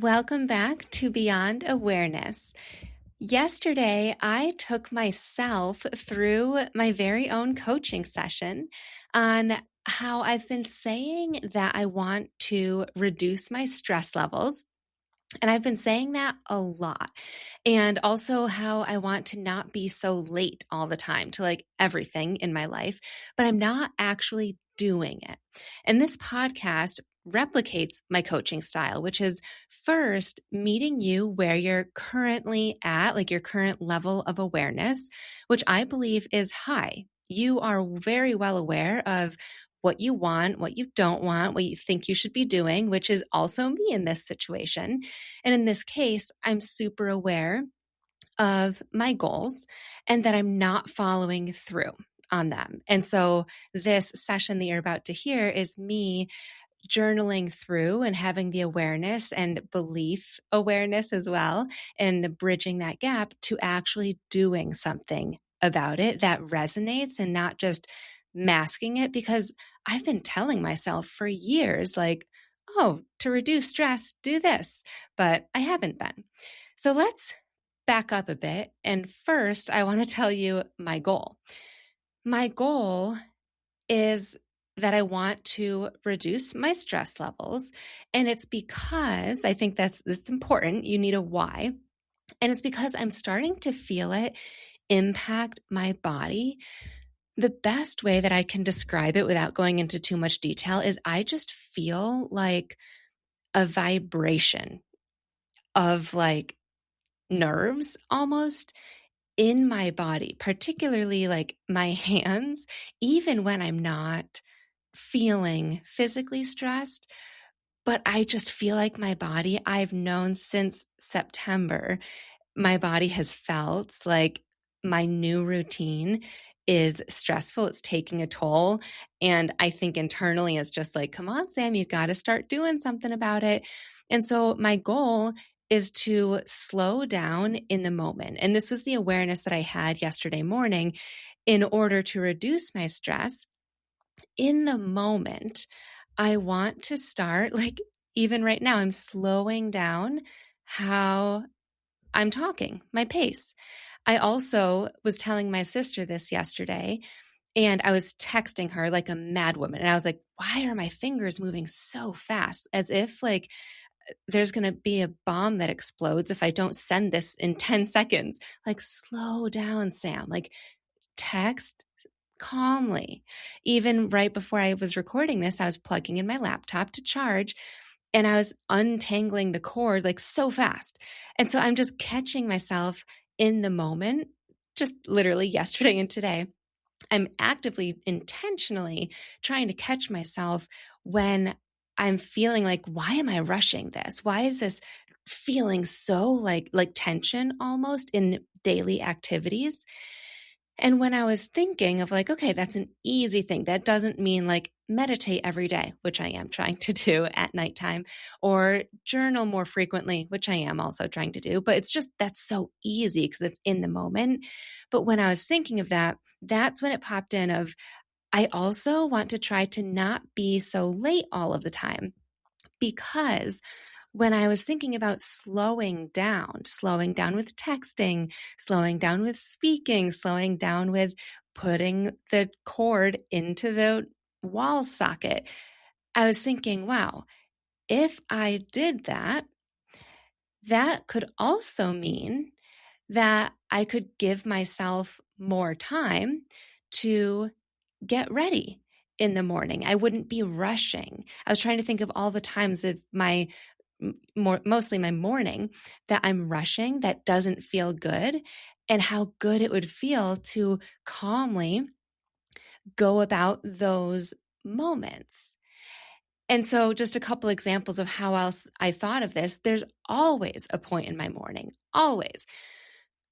Welcome back to Beyond Awareness. Yesterday, I took myself through my very own coaching session on how I've been saying that I want to reduce my stress levels. And I've been saying that a lot. And also how I want to not be so late all the time to like everything in my life, but I'm not actually doing it. And this podcast replicates my coaching style, which is first meeting you where you're currently at, like your current level of awareness, which I believe is high. You are very well aware of what you want, what you don't want, what you think you should be doing, which is also me in this situation. And in this case, I'm super aware of my goals and that I'm not following through on them. And so this session that you're about to hear is me journaling through and having the awareness and belief awareness as well, and bridging that gap to actually doing something about it that resonates and not just masking it, because I've been telling myself for years, like, oh, to reduce stress, do this, but I haven't been. So let's back up a bit. And first, I want to tell you my goal. My goal is that I want to reduce my stress levels. And it's because I think that's important. You need a why. And it's because I'm starting to feel it impact my body. The best way that I can describe it without going into too much detail is I just feel like a vibration of like nerves almost in my body, particularly like my hands, even when I'm not feeling physically stressed. But I just feel like my body, I've known since September, my body has felt like my new routine is stressful. It's taking a toll. And I think internally it's just like, come on, Sam, you've got to start doing something about it. And so my goal is to slow down in the moment. And this was the awareness that I had yesterday morning in order to reduce my stress. In the moment, I want to start, like, even right now, I'm slowing down how I'm talking, my pace. I also was telling my sister this yesterday, and I was texting her like a mad woman. And I was like, why are my fingers moving so fast? As if like there's going to be a bomb that explodes if I don't send this in 10 seconds. Like, slow down, Sam. Like, text calmly. Even right before I was recording this, I was plugging in my laptop to charge and I was untangling the cord like so fast. And so I'm just catching myself in the moment, just literally yesterday and today. I'm actively, intentionally trying to catch myself when I'm feeling like, why am I rushing this? Why is this feeling so like tension almost in daily activities? And when I was thinking of like, okay, that's an easy thing. That doesn't mean like meditate every day, which I am trying to do at nighttime, or journal more frequently, which I am also trying to do. But it's just, that's so easy because it's in the moment. But when I was thinking of that, that's when it popped in of, I also want to try to not be so late all of the time, because when I was thinking about slowing down with texting, slowing down with speaking, slowing down with putting the cord into the wall socket, I was thinking, wow, if I did that, that could also mean that I could give myself more time to get ready in the morning. I wouldn't be rushing. I was trying to think of all the times of mostly my morning that I'm rushing, that doesn't feel good, and how good it would feel to calmly go about those moments. And so just a couple examples of how else I thought of this. There's always a point in my morning, always,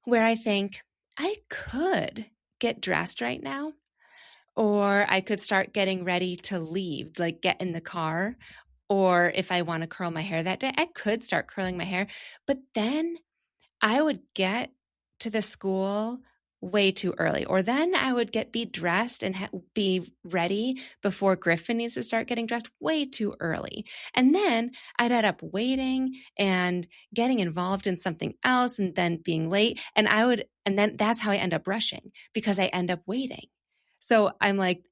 where I think I could get dressed right now, or I could start getting ready to leave, like get in the car. Or if I want to curl my hair that day, I could start curling my hair. But then I would get to the school way too early. Or then I would be dressed and be ready before Griffin needs to start getting dressed way too early. And then I'd end up waiting and getting involved in something else and then being late. And then that's how I end up rushing because I end up waiting. So I'm like,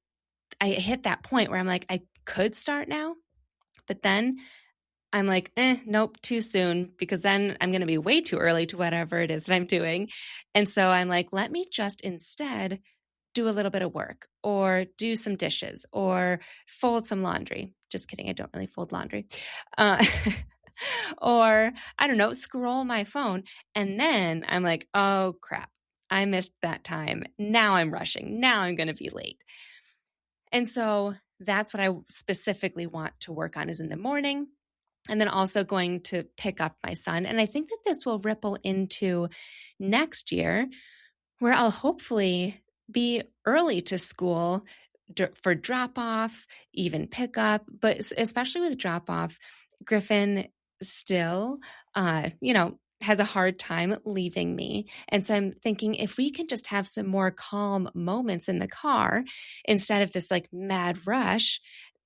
I hit that point where I'm like, I could start now, but then I'm like, nope, too soon, because then I'm going to be way too early to whatever it is that I'm doing. And so I'm like, let me just instead do a little bit of work or do some dishes or fold some laundry. Just kidding. I don't really fold laundry. Uh, or I don't know, scroll my phone. And then I'm like, oh crap, I missed that time. Now I'm rushing. Now I'm going to be late. And so that's what I specifically want to work on is in the morning. And then also going to pick up my son. And I think that this will ripple into next year where I'll hopefully be early to school for drop off, even pick up, but especially with drop off, Griffin still, has a hard time leaving me. And so I'm thinking if we can just have some more calm moments in the car instead of this like mad rush,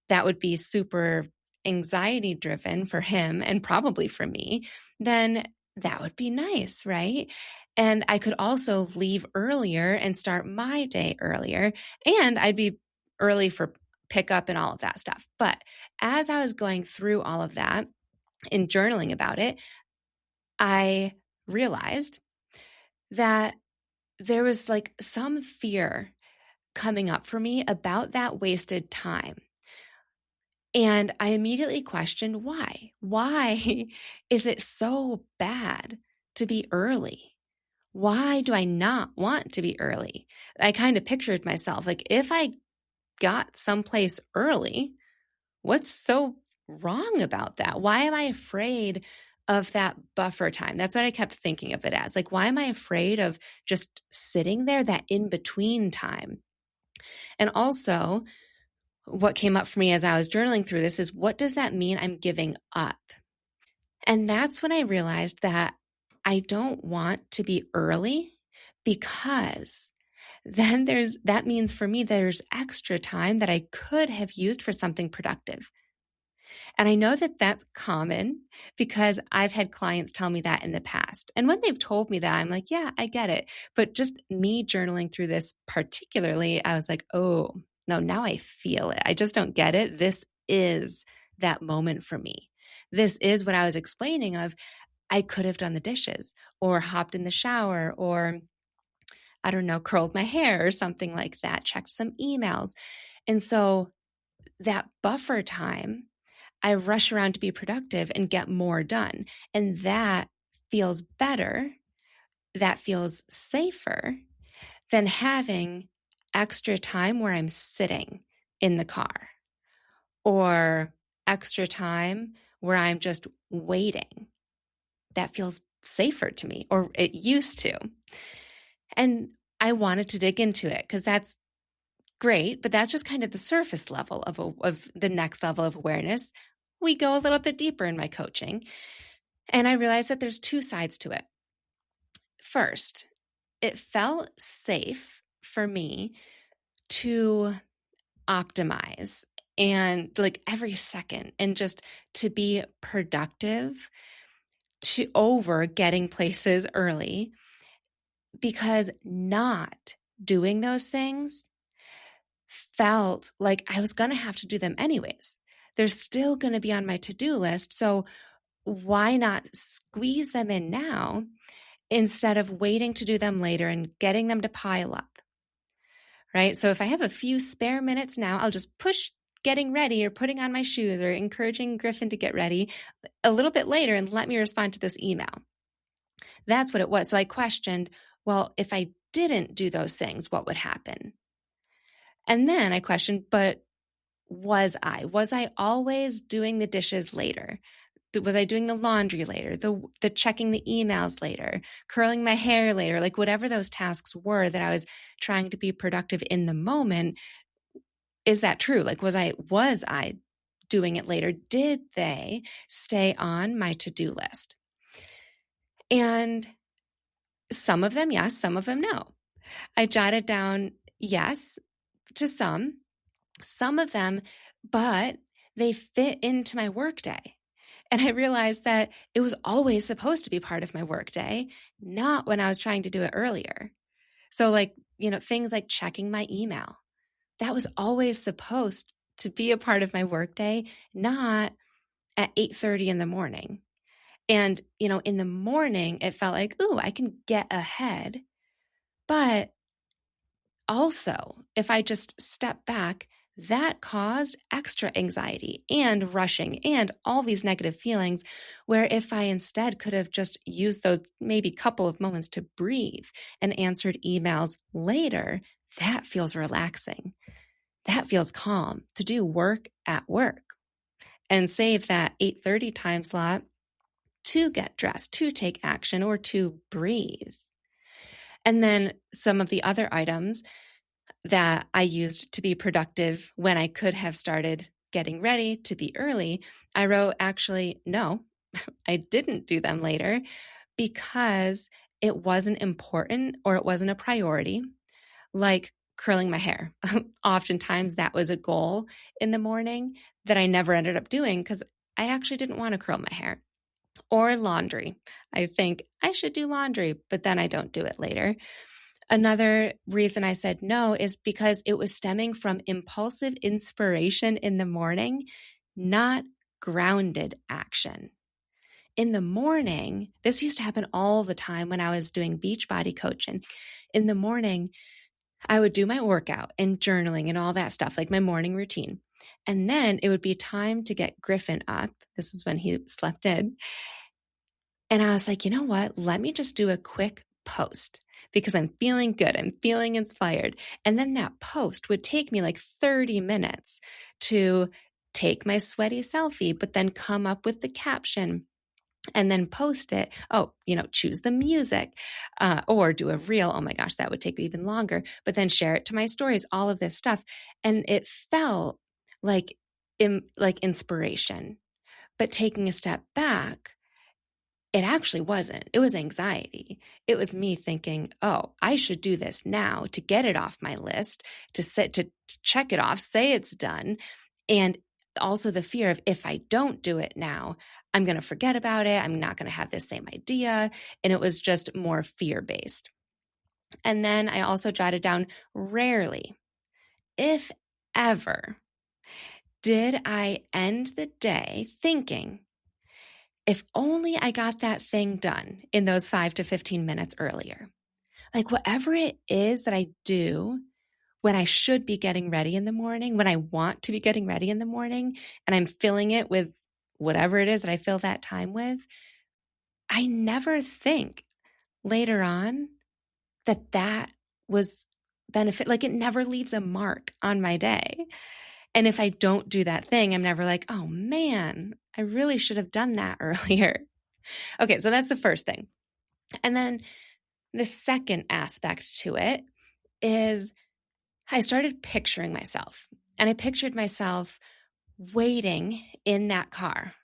that would be super anxiety driven for him and probably for me, then that would be nice, right? And I could also leave earlier and start my day earlier, and I'd be early for pickup and all of that stuff. But as I was going through all of that and journaling about it, I realized that there was like some fear coming up for me about that wasted time. And I immediately questioned why. Why is it so bad to be early? Why do I not want to be early? I kind of pictured myself like if I got someplace early, what's so wrong about that? Why am I afraid of that buffer time? That's what I kept thinking of it as. Like, why am I afraid of just sitting there, that in between time? And also, what came up for me as I was journaling through this is what does that mean I'm giving up? And that's when I realized that I don't want to be early because then that means for me there's extra time that I could have used for something productive. And I know that that's common because I've had clients tell me that in the past. And when they've told me that, I'm like, yeah, I get it. But just me journaling through this particularly, I was like, oh, no, now I feel it. I just don't get it. This is that moment for me. This is what I was explaining of I could have done the dishes or hopped in the shower or I don't know, curled my hair or something like that, checked some emails. And so that buffer time, I rush around to be productive and get more done. And that feels better. That feels safer than having extra time where I'm sitting in the car or extra time where I'm just waiting. That feels safer to me, or it used to. And I wanted to dig into it because that's great, but that's just kind of the surface level of the next level of awareness. We go a little bit deeper in my coaching. And I realized that there's two sides to it. First, it felt safe for me to optimize and like every second and just to be productive to over getting places early because not doing those things felt like I was going to have to do them anyways. They're still going to be on my to-do list. So why not squeeze them in now instead of waiting to do them later and getting them to pile up, right? So if I have a few spare minutes now, I'll just push getting ready or putting on my shoes or encouraging Griffin to get ready a little bit later and let me respond to this email. That's what it was. So I questioned, well, if I didn't do those things, what would happen? And then I questioned, but was I always doing the dishes later? Was I doing the laundry later, the checking the emails later, curling my hair later, like whatever those tasks were that I was trying to be productive in the moment? Is that true? Like, was I doing it later? Did they stay on my to-do list? And some of them, yes, some of them, no. I jotted down yes to some of them, but they fit into my workday. And I realized that it was always supposed to be part of my workday, not when I was trying to do it earlier. So, like, things like checking my email, that was always supposed to be a part of my workday, not at 8:30 in the morning. And, in the morning, it felt like, ooh, I can get ahead. But also, if I just step back, that caused extra anxiety and rushing and all these negative feelings. Where if I instead could have just used those maybe couple of moments to breathe and answered emails later, that feels relaxing. That feels calm to do work at work and save that 8:30 time slot to get dressed, to take action, or to breathe. And then some of the other items that I used to be productive when I could have started getting ready to be early, I wrote, actually, no, I didn't do them later because it wasn't important or it wasn't a priority, like curling my hair. Oftentimes that was a goal in the morning that I never ended up doing because I actually didn't want to curl my hair. Or laundry. I think I should do laundry, but then I don't do it later. Another reason I said no is because it was stemming from impulsive inspiration in the morning, not grounded action. In the morning, this used to happen all the time when I was doing Beachbody coaching. In the morning, I would do my workout and journaling and all that stuff, like my morning routine. And then it would be time to get Griffin up. This was when he slept in. And I was like, you know what? Let me just do a quick post because I'm feeling good. I'm feeling inspired. And then that post would take me like 30 minutes to take my sweaty selfie, but then come up with the caption and then post it. Oh, choose the music or do a reel. Oh my gosh, that would take even longer. But then share it to my stories, all of this stuff. And it felt like inspiration. But taking a step back, it actually wasn't. It was anxiety. It was me thinking, oh, I should do this now to get it off my list, to check it off, say it's done. And also the fear of if I don't do it now, I'm going to forget about it. I'm not going to have this same idea. And it was just more fear-based. And then I also jotted down rarely, if ever, did I end the day thinking, if only I got that thing done in those 5 to 15 minutes earlier. Like whatever it is that I do when I should be getting ready in the morning, when I want to be getting ready in the morning, and I'm filling it with whatever it is that I fill that time with, I never think later on that was benefit. Like it never leaves a mark on my day. And if I don't do that thing, I'm never like, oh man, I really should have done that earlier. Okay, so that's the first thing. And then the second aspect to it is I started picturing myself. And I pictured myself waiting in that car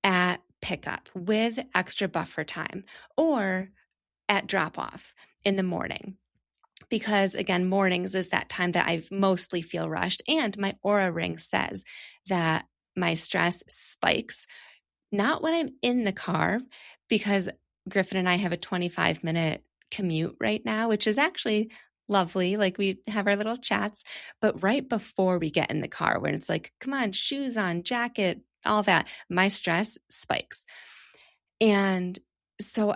at pickup with extra buffer time or at drop off in the morning. Because again, mornings is that time that I mostly feel rushed. And my Aura Ring says that my stress spikes not when I'm in the car, because Griffin and I have a 25-minute commute right now, which is actually lovely. Like we have our little chats, but right before we get in the car, when it's like, come on, shoes on, jacket, all that, my stress spikes. And so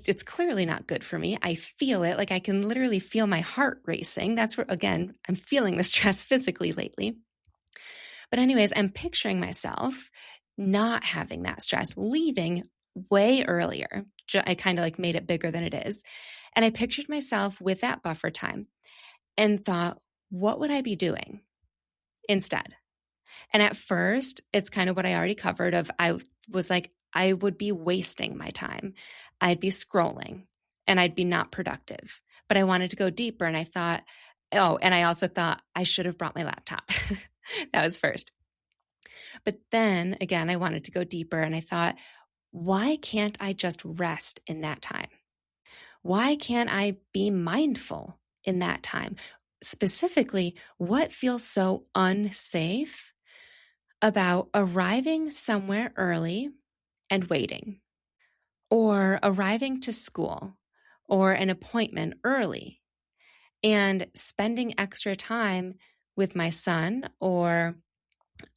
it's clearly not good for me. I feel it. Like I can literally feel my heart racing. That's where, again, I'm feeling the stress physically lately. But anyways, I'm picturing myself not having that stress, leaving way earlier. I kind of like made it bigger than it is. And I pictured myself with that buffer time and thought, what would I be doing instead? And at first, it's kind of what I already covered of I was like, I would be wasting my time. I'd be scrolling and I'd be not productive. But I wanted to go deeper and I thought, and I also thought I should have brought my laptop. That was first. But then again, I wanted to go deeper and I thought, why can't I just rest in that time? Why can't I be mindful in that time? Specifically, what feels so unsafe about arriving somewhere early and waiting, or arriving to school or an appointment early and spending extra time with my son or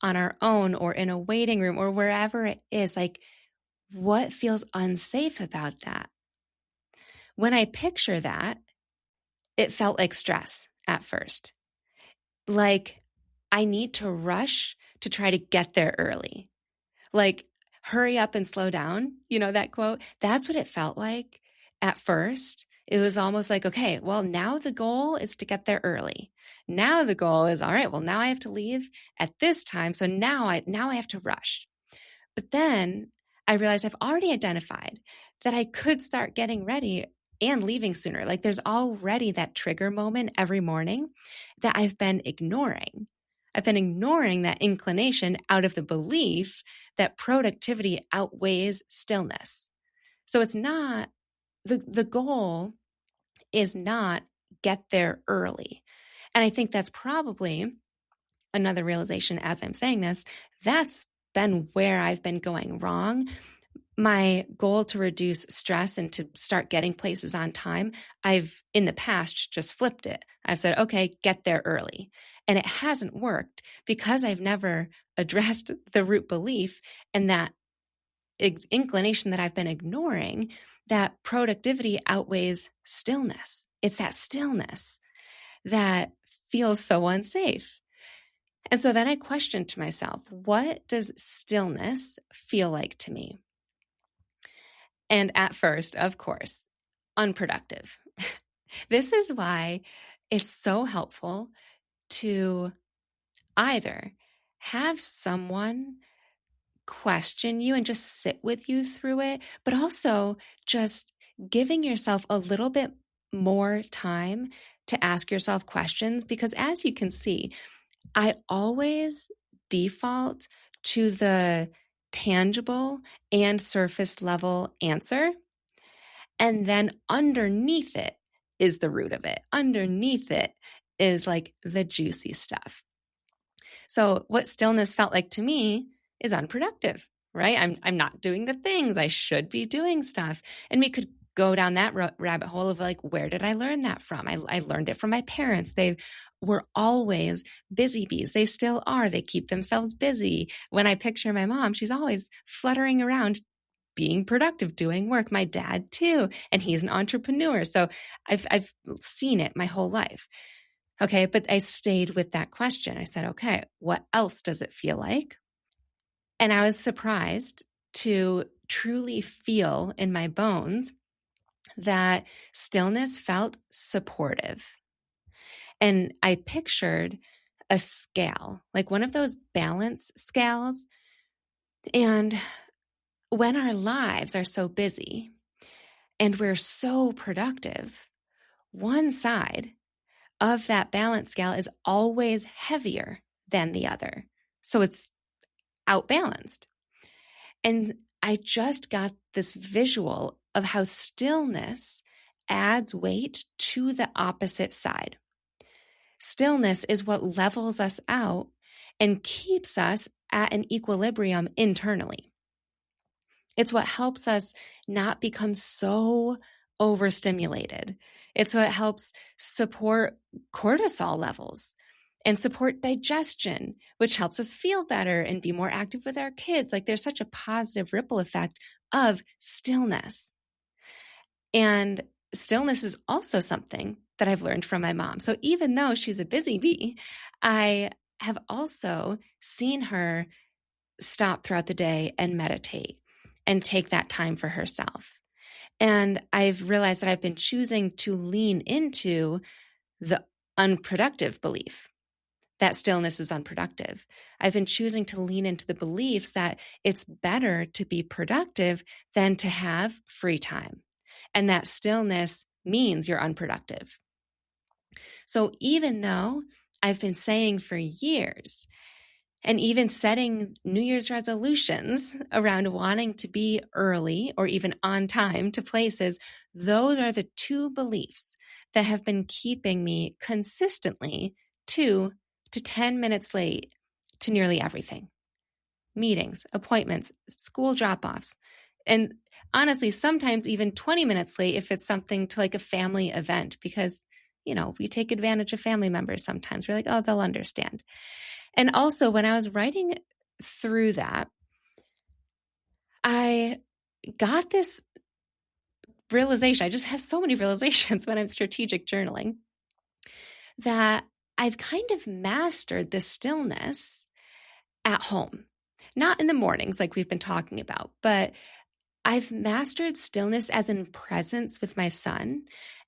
on our own or in a waiting room or wherever it is? Like, what feels unsafe about that? When I picture that, it felt like stress at first. Like, I need to rush to try to get there early. Like, hurry up and slow down. You know that quote? That's what it felt like at first. It was almost like, okay, well, now the goal is to get there early. Now the goal is, all right, well, now I have to leave at this time. So now I have to rush. But then I realized I've already identified that I could start getting ready and leaving sooner. Like, there's already that trigger moment every morning that I've been ignoring. I've been ignoring that inclination out of the belief that productivity outweighs stillness. So it's not, the goal is not get there early. And I think that's probably another realization as I'm saying this. That's been where I've been going wrong. My goal to reduce stress and to start getting places on time, I've in the past just flipped it. I've said, okay, get there early. And it hasn't worked because I've never addressed the root belief and that inclination that I've been ignoring, that productivity outweighs stillness. It's that stillness that feels so unsafe. And so then I questioned to myself, what does stillness feel like to me? And at first, of course, unproductive. This is why it's so helpful to either have someone question you and just sit with you through it, but also just giving yourself a little bit more time to ask yourself questions. Because as you can see, I always default to the tangible and surface level answer. And then underneath it is the root of it. Underneath it is like the juicy stuff. So what stillness felt like to me is unproductive, right? I'm not doing the things I should be doing stuff. And we could go down that rabbit hole of like, where did I learn that from? I learned it from my parents. They were always busy bees. They still are. They keep themselves busy. When I picture my mom, she's always fluttering around, being productive, doing work. My dad too, and he's an entrepreneur. So I've seen it my whole life. Okay, but I stayed with that question. I said, okay, what else does it feel like? And I was surprised to truly feel in my bones that stillness felt supportive. And I pictured a scale, like one of those balance scales. And when our lives are so busy and we're so productive, one side of that balance scale is always heavier than the other. So it's outbalanced. And I just got this visual of how stillness adds weight to the opposite side. Stillness is what levels us out and keeps us at an equilibrium internally. It's what helps us not become so overstimulated. It's what helps support cortisol levels and support digestion, which helps us feel better and be more active with our kids. Like, there's such a positive ripple effect of stillness. And stillness is also something that I've learned from my mom. So even though she's a busy bee, I have also seen her stop throughout the day and meditate and take that time for herself. And I've realized that I've been choosing to lean into the unproductive belief that stillness is unproductive. I've been choosing to lean into the beliefs that it's better to be productive than to have free time, and that stillness means you're unproductive. So even though I've been saying for years, And even setting New Year's resolutions around wanting to be early or even on time to places, those are the two beliefs that have been keeping me consistently 2 to 10 minutes late to nearly everything. Meetings, appointments, school drop-offs, and honestly, sometimes even 20 minutes late if it's something to like a family event, because, we take advantage of family members sometimes. We're like, oh, they'll understand. And also, when I was writing through that, I got this realization. I just have so many realizations when I'm strategic journaling that I've kind of mastered the stillness at home. Not in the mornings like we've been talking about, but I've mastered stillness as in presence with my son.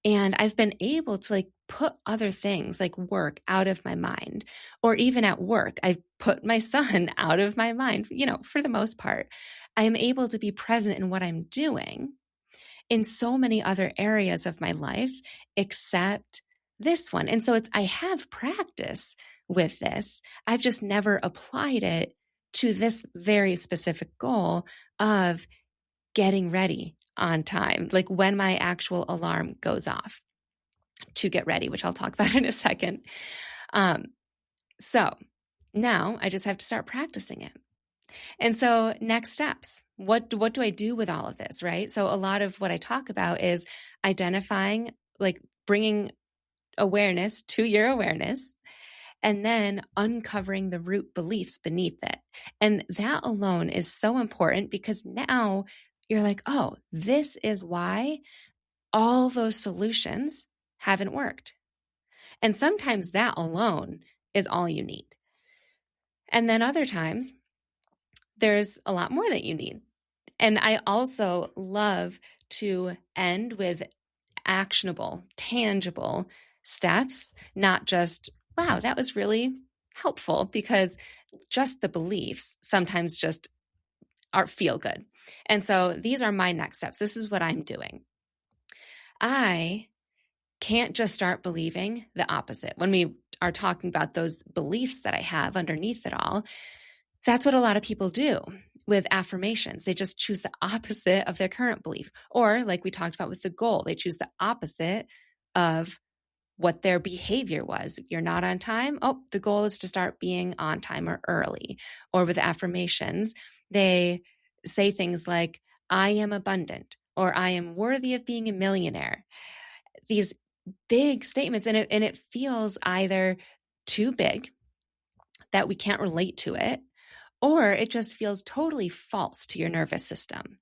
And I've been able to like put other things like work out of my mind, or even at work, I've put my son out of my mind, for the most part. I am able to be present in what I'm doing in so many other areas of my life, except this one. And so I have practice with this. I've just never applied it to this very specific goal of getting ready on time, like when my actual alarm goes off to get ready, which I'll talk about in a second. So now I just have to start practicing it. And so next steps, what do I do with all of this, right? So a lot of what I talk about is identifying, like bringing awareness to your awareness, and then uncovering the root beliefs beneath it. And that alone is so important, because now you're like, oh, this is why all those solutions haven't worked. And sometimes that alone is all you need. And then other times, there's a lot more that you need. And I also love to end with actionable, tangible steps, not just, wow, that was really helpful, because just the beliefs sometimes just feel good. And so these are my next steps. This is what I'm doing. I can't just start believing the opposite. When we are talking about those beliefs that I have underneath it all, that's what a lot of people do with affirmations. They just choose the opposite of their current belief. Or like we talked about with the goal, they choose the opposite of what their behavior was. You're not on time. Oh, the goal is to start being on time or early. Or with affirmations, they say things like, I am abundant, or I am worthy of being a millionaire. These big statements, and it feels either too big that we can't relate to it, or it just feels totally false to your nervous system.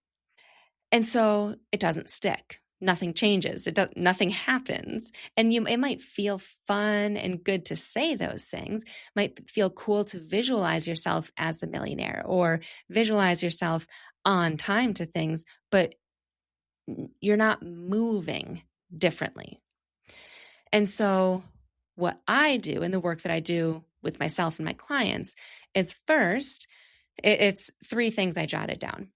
And so it doesn't stick. Nothing changes. Nothing happens. And it might feel fun and good to say those things, might feel cool to visualize yourself as the millionaire or visualize yourself on time to things, but you're not moving differently. And so what I do in the work that I do with myself and my clients is, first, it's 3 things I jotted down.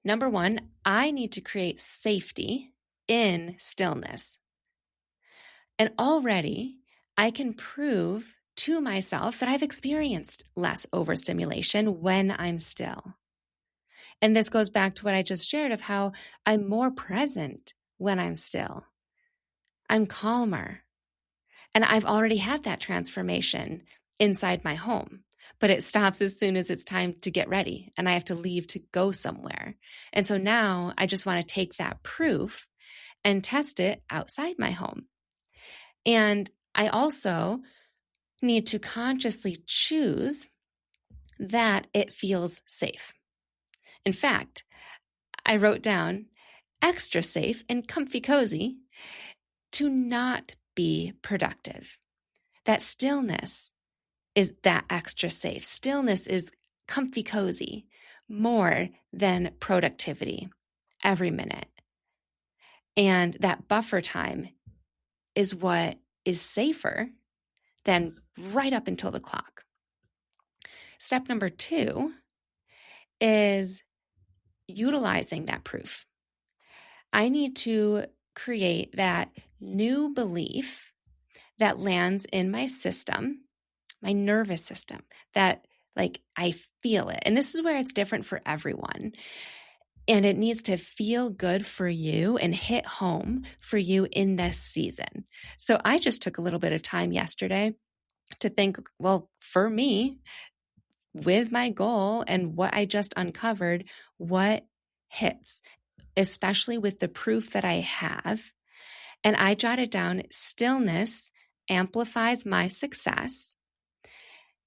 Number 1, I need to create safety in stillness. And already I can prove to myself that I've experienced less overstimulation when I'm still. And this goes back to what I just shared of how I'm more present when I'm still. I'm calmer. And I've already had that transformation inside my home, but it stops as soon as it's time to get ready and I have to leave to go somewhere. And so now I just want to take that proof and test it outside my home. And I also need to consciously choose that it feels safe. In fact, I wrote down extra safe and comfy cozy to not be productive. That stillness is that extra safe. Stillness is comfy cozy more than productivity every minute. And that buffer time is what is safer than right up until the clock. Step number 2 is utilizing that proof. I need to create that new belief that lands in my system, my nervous system, that Like I feel it. And this is where it's different for everyone. And it needs to feel good for you and hit home for you in this season. So I just took a little bit of time yesterday to think, well, for me, with my goal and what I just uncovered, what hits, especially with the proof that I have. And I jotted down stillness amplifies my success,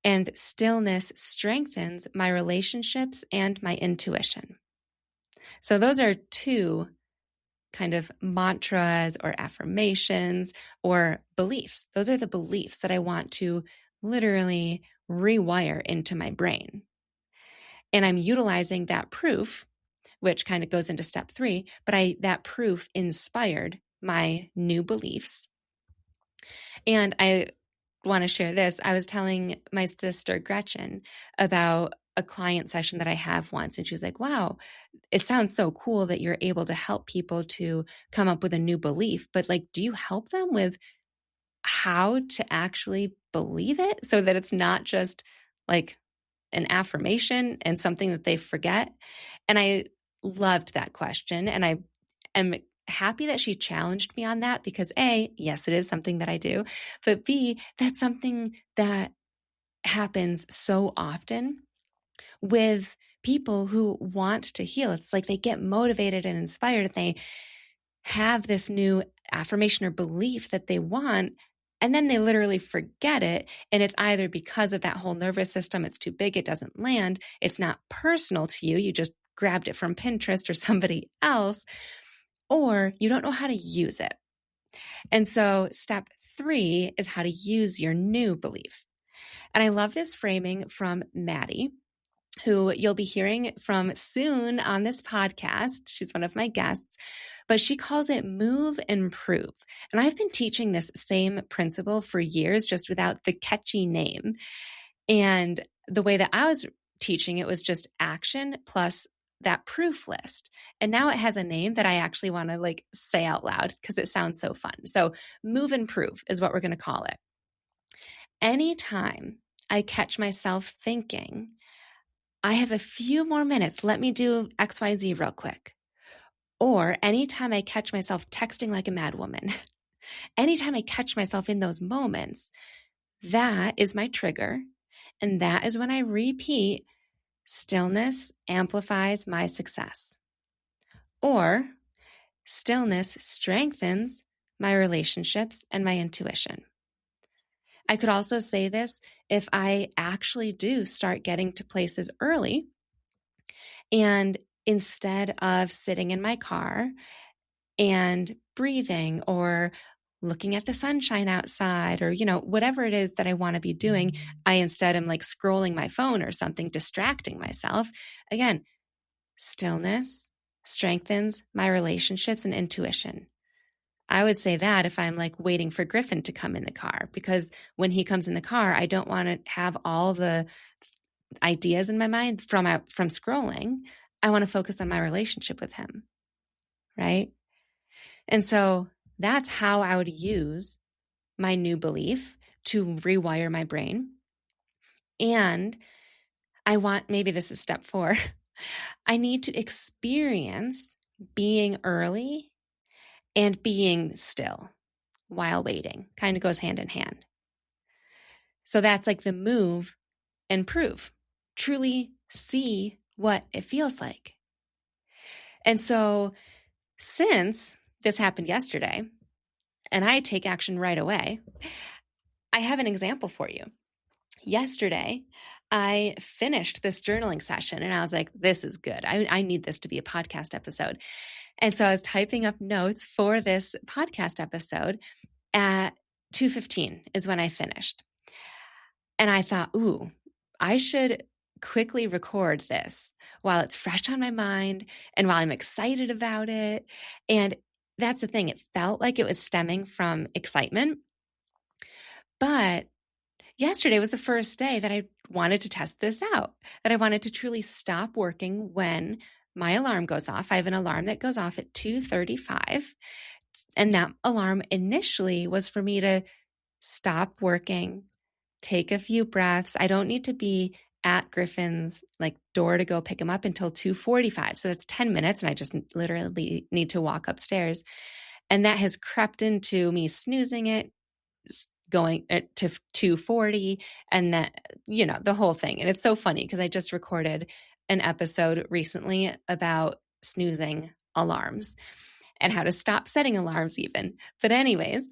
and stillness strengthens my relationships and my intuition. So those are two kind of mantras or affirmations or beliefs. Those are the beliefs that I want to literally rewire into my brain. And I'm utilizing that proof, which kind of goes into step 3, but that proof inspired my new beliefs. And I want to share this. I was telling my sister Gretchen about a client session that I have once, and she was like, wow, it sounds so cool that you're able to help people to come up with a new belief, but like, do you help them with how to actually believe it so that it's not just like an affirmation and something that they forget? And I loved that question. And I am happy that she challenged me on that because A, yes, it is something that I do, but B, that's something that happens so often with people who want to heal. It's like they get motivated and inspired and they have this new affirmation or belief that they want, and then they literally forget it. And it's either because of that whole nervous system, it's too big, it doesn't land, it's not personal to you, you just grabbed it from Pinterest or somebody else, or you don't know how to use it. And so step 3 is how to use your new belief. And I love this framing from Maddie, who you'll be hearing from soon on this podcast. She's one of my guests, but she calls it move and prove. And I've been teaching this same principle for years, just without the catchy name. And the way that I was teaching it was just action plus that proof list. And now it has a name that I actually want to like say out loud because it sounds so fun. So move and prove is what we're going to call it. Anytime I catch myself thinking, I have a few more minutes, let me do XYZ real quick. Or anytime I catch myself texting like a madwoman, anytime I catch myself in those moments, that is my trigger. And that is when I repeat, stillness amplifies my success. Or stillness strengthens my relationships and my intuition. I could also say this if I actually do start getting to places early, and instead of sitting in my car and breathing or looking at the sunshine outside or, whatever it is that I want to be doing, I instead am like scrolling my phone or something, distracting myself. Again, stillness strengthens my relationships and intuition. I would say that if I'm like waiting for Griffin to come in the car, because when he comes in the car, I don't want to have all the ideas in my mind from scrolling. I want to focus on my relationship with him, right? And so that's how I would use my new belief to rewire my brain. And maybe this is step 4, I need to experience being early and being still while waiting. Kind of goes hand in hand. So that's like the move and prove. Truly see what it feels like. And so since this happened yesterday, and I take action right away, I have an example for you. Yesterday, I finished this journaling session and I was like, this is good. I need this to be a podcast episode. And so I was typing up notes for this podcast episode at 2:15 is when I finished. And I thought, I should quickly record this while it's fresh on my mind and while I'm excited about it. And that's the thing. It felt like it was stemming from excitement. But yesterday was the first day that I wanted to test this out, that I wanted to truly stop working when my alarm goes off. I have an alarm that goes off at 2:35. And that alarm initially was for me to stop working, take a few breaths. I don't need to be at Griffin's door to go pick him up until 2:45. So that's 10 minutes. And I just literally need to walk upstairs. And that has crept into me snoozing it, going to 2:40, and that, the whole thing. And it's so funny because I just recorded an episode recently about snoozing alarms and how to stop setting alarms even. But anyways,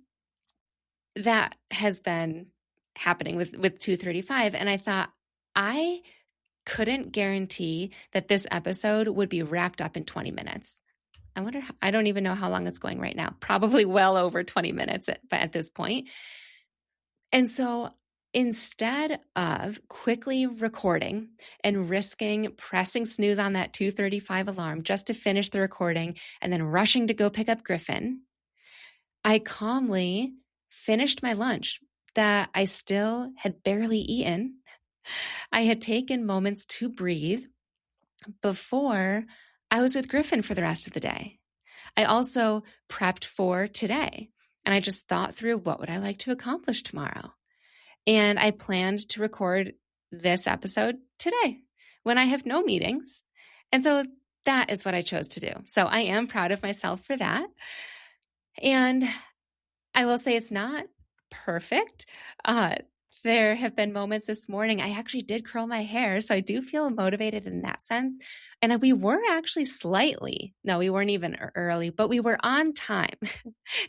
that has been happening with 2:35. And I thought I couldn't guarantee that this episode would be wrapped up in 20 minutes. I don't even know how long it's going right now. Probably well over 20 minutes at this point. And so instead of quickly recording and risking pressing snooze on that 2:35 alarm just to finish the recording and then rushing to go pick up Griffin, I calmly finished my lunch that I still had barely eaten. I had taken moments to breathe before I was with Griffin for the rest of the day. I also prepped for today, and I just thought through what would I like to accomplish tomorrow. And I planned to record this episode today when I have no meetings. And so that is what I chose to do. So I am proud of myself for that. And I will say it's not perfect. There have been moments this morning, I actually did curl my hair. So I do feel motivated in that sense. And we were actually we weren't even early, but we were on time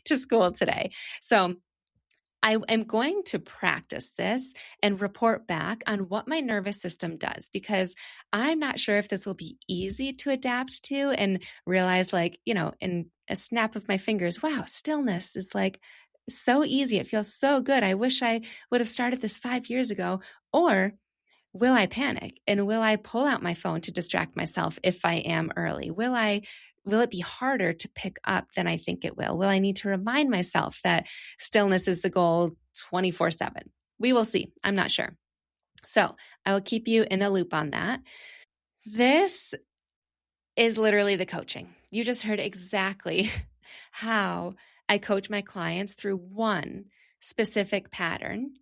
to school today. So I am going to practice this and report back on what my nervous system does, because I'm not sure if this will be easy to adapt to and realize, in a snap of my fingers, wow, stillness is so easy. It feels so good. I wish I would have started this 5 years ago. Or will I panic and will I pull out my phone to distract myself if I am early? Will it be harder to pick up than I think it will? Will I need to remind myself that stillness is the goal 24/7? We will see. I'm not sure. So I will keep you in a loop on that. This is literally the coaching. You just heard exactly how I coach my clients through one specific pattern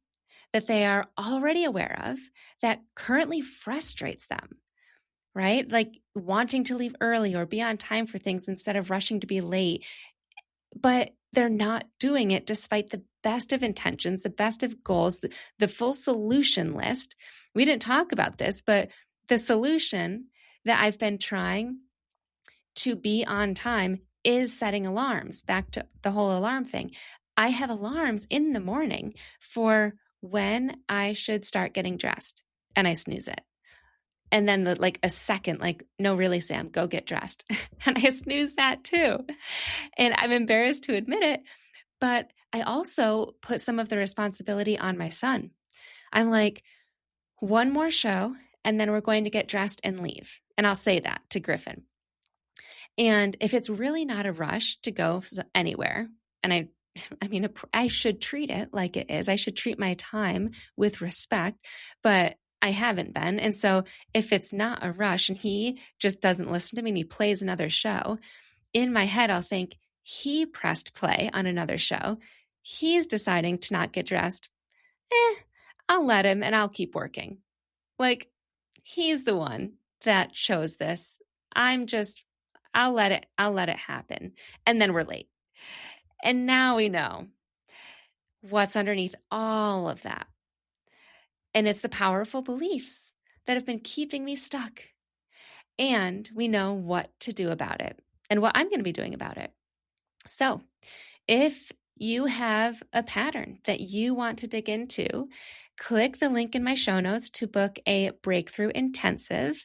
that they are already aware of that currently frustrates them, right? Like wanting to leave early or be on time for things instead of rushing to be late. But they're not doing it despite the best of intentions, the best of goals, the full solution list. We didn't talk about this, but the solution that I've been trying to be on time is setting alarms. Back to the whole alarm thing. I have alarms in the morning for when I should start getting dressed, and I snooze it. And then a second, no, really, Sam, go get dressed. And I snooze that too. And I'm embarrassed to admit it, but I also put some of the responsibility on my son. I'm like, one more show, and then we're going to get dressed and leave. And I'll say that to Griffin. And if it's really not a rush to go anywhere, and I should treat it like it is. I should treat my time with respect, but I haven't been. And so if it's not a rush and he just doesn't listen to me and he plays another show, in my head, I'll think he pressed play on another show. He's deciding to not get dressed. I'll let him and I'll keep working. He's the one that chose this. I'll let it happen. And then we're late. And now we know what's underneath all of that. And it's the powerful beliefs that have been keeping me stuck. And we know what to do about it and what I'm going to be doing about it. So if you have a pattern that you want to dig into, click the link in my show notes to book a breakthrough intensive.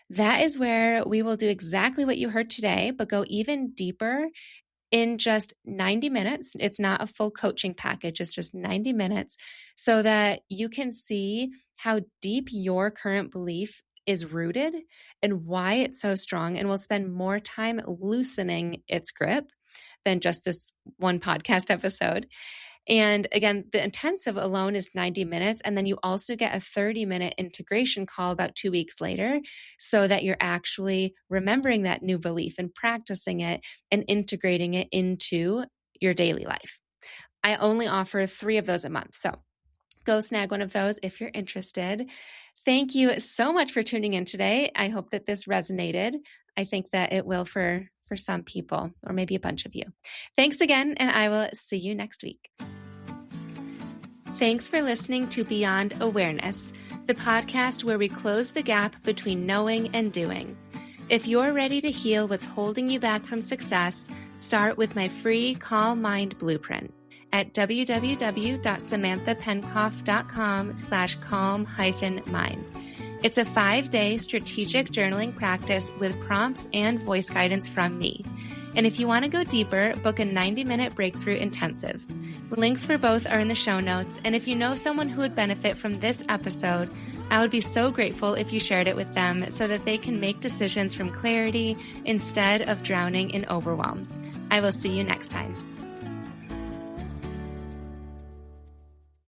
That is where we will do exactly what you heard today, but go even deeper in just 90 minutes. It's not a full coaching package. It's just 90 minutes so that you can see how deep your current belief is rooted and why it's so strong. And we'll spend more time loosening its grip than just this one podcast episode. And again, the intensive alone is 90 minutes. And then you also get a 30-minute integration call about 2 weeks later so that you're actually remembering that new belief and practicing it and integrating it into your daily life. I only offer 3 of those a month. So go snag one of those if you're interested. Thank you so much for tuning in today. I hope that this resonated. I think that it will for some people, or maybe a bunch of you. Thanks again, and I will see you next week. Thanks for listening to Beyond Awareness, the podcast where we close the gap between knowing and doing. If you're ready to heal what's holding you back from success, start with my free Calm Mind Blueprint at www.samanthapenkoff.com/calm-mind. It's a 5-day strategic journaling practice with prompts and voice guidance from me. And if you want to go deeper, book a 90-minute breakthrough intensive. Links for both are in the show notes. And if you know someone who would benefit from this episode, I would be so grateful if you shared it with them so that they can make decisions from clarity instead of drowning in overwhelm. I will see you next time.